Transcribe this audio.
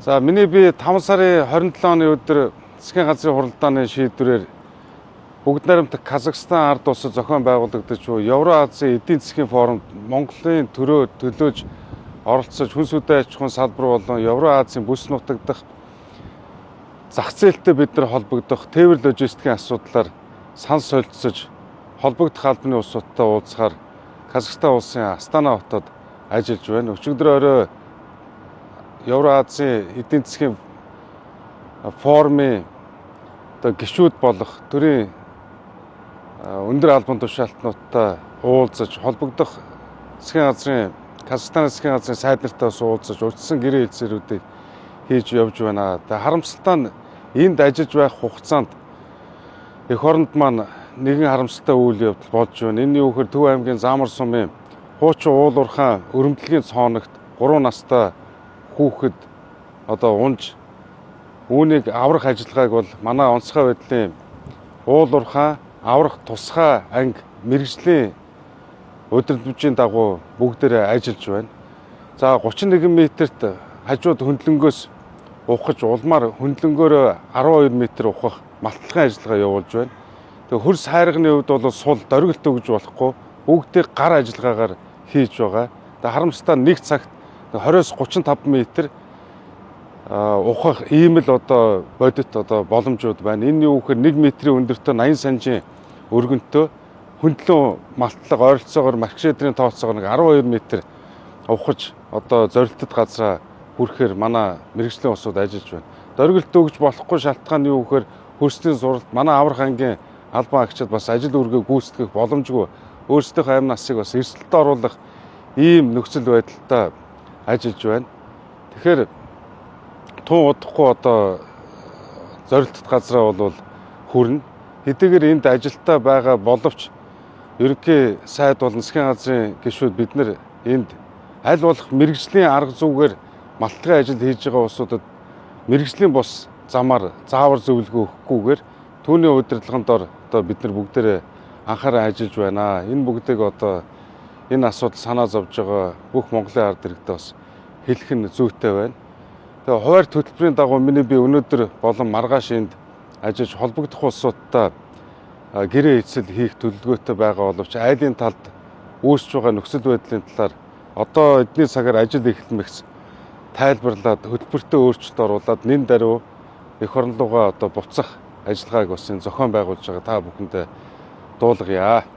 За миний би 5 сарын 27 оны өдөр засгийн газрын хуралдааны шийдвэрээр бүгд найрамдах Казахстан ард улсад зохион байгуулагдаж буй Евразийн эдийн засгийн форумд Монголын төлөөж оролцож хүн сүдэн аж ахуйн салбар болон Евразийн бүс нутаг дахь зах зээлтэй бид нар холбогдох тээвэр логистикийн асуудлаар сан солилцож холбогдох албаны улсуудтай уулзахаар Казахстан улсын Астана хотод ажиллаж байна. Өчигдөр орой Евразийн эдийн засгийн форумын гишүүд болох төрийн өндөр албан тушаалтнуудтай уулзаж холбогдох засгийн газрын Казахстан засгийн газрын сайд нартай уулзаж урьдчилан гэрээ хэлцээрүүдийг хийж явж байна. Тэгээ харамсалтай нь энд ажиллаж байх хугацаанд эх оронд маань нэгэн харамсалтай үйл явдал болж байна. Энэ юу гэхээр Төв аймгийн Заамар сумын хуучин уулуурхаан өрөмдлөгийн цооногт 3 настай хүүхэд унж үүнийг аврах ажиллагааг бол манай онцгой байдлын уулуурхаан аврах тусгай анги мэргэжлийн удирдлагын дагуу бүгдээрээ ажиллаж байна. За 31 метрт хажууд хөндлөнгөөс ухаж улмаар хөндлөнгөөрөө 12 м ухах малтлагын ажиллагаа явуулж байна. Тэгээ хөрс хайрганы хувьд бол сул дөргөлт өгж болохгүй бүгдийг гар ажиллагаагаар хийж байгаа. Тэгээ харамсалтай нэг цагт 20-35 м ухах ийм л бодит боломжууд байна. Энэ юу гэхээр 1 м-ийн өндөртөө 80 санжийн өргөнтөө хөндлөн малтлага ойролцоогоор маркшедрийн тооцоогоор 12 м ухаж зорилттой газараа хүрэхээр манай мэргэжлийн улсууд ажиллаж байна. Дөргөлт өгж болохгүй шалтгаан нь юу гэхээр хөрсний суралт манай аврах ангийн албан агчид бас ажил үргээ гүйцэтгэх боломжгүй өөрсдийнхөө амь насыг бас эрсдэлд оруулах ийм нөхцөл байдалтай ажиллаж байна. Тэгэхээр тун удахгүй зорилттой газараа бол хүрнэ. Хэдийгээр энд ажилтаа байгаа боловч ерөнхий сайд болон засгийн газрын гишүүд бид нар энд аль болох мэргэжлийн арга зүйгээр малтлагын ажил хийж байгаа улсуудад мэргэжлийн бус замаар заавар зөвлөгөө өгөхгүйгээр түүний удирдлагын дор бид нар бүгдээрээ анхааран ажиллаж байна. Энэ бүгдийг энэ асуудал санаа зовж байгаа бүх Монголын ард иргэдэд бас хэлэх нь зүйтэй байна. Тэгээ хуваарь хөтөлбөрийн дагуу миний би өнөөдөр болон маргааш энд ажиллаж холбогдох улсуудтай гэрээ эцэл хийх төлөвлөгөөтэй байгаа боловч айлын талд үүсэж байгаа нөхцөл байдлын талаар эдний цагаар ажил эхлэмэгц тайлбарлаад хөтөлбөртөө өөрчлөлт оруулаад нэн даруй эх орон руугаа буцах ажиллагааг бас энэ зохион байгуулж байгаа та бүхэндээ дуулгая.